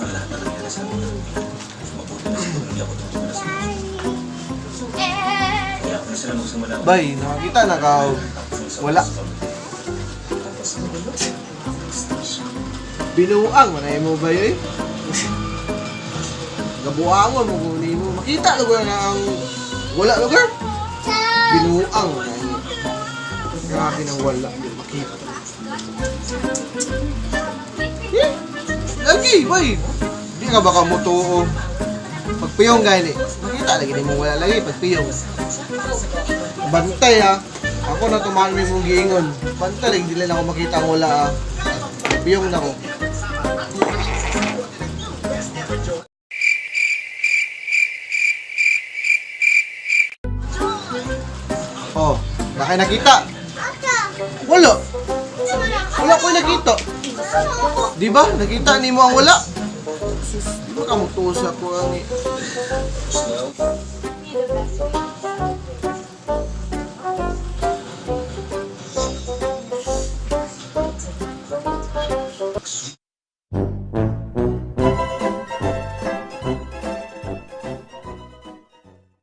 na lahat na nangyari sa amin. Mabuti na siguro hindi ako tutulong sa mga. Kaya ako na sila magsimula. Bay, nakakita na ka. Wala. Binuang, manay mo ba yun? Gabuangon mo kung hindi mo. Makita lugar na ang wala lugar. Binuang. Grabe nang wala. Makita. Lagi, bay. Hindi ka baka mutuo. Pagpiyong gani. Makita lagi din mo wala lagi. Pagpiyong. Bantay ha. Ako na tumahan mo yung giingon. Bantay, hindi lang ako makita ang wala ha. Pagpiyong na ko. Oh, baka nakita. Wala. Wala ko nakita. Di ba? Nakita ni mo ang wala. Di ba ka mutuos ako ang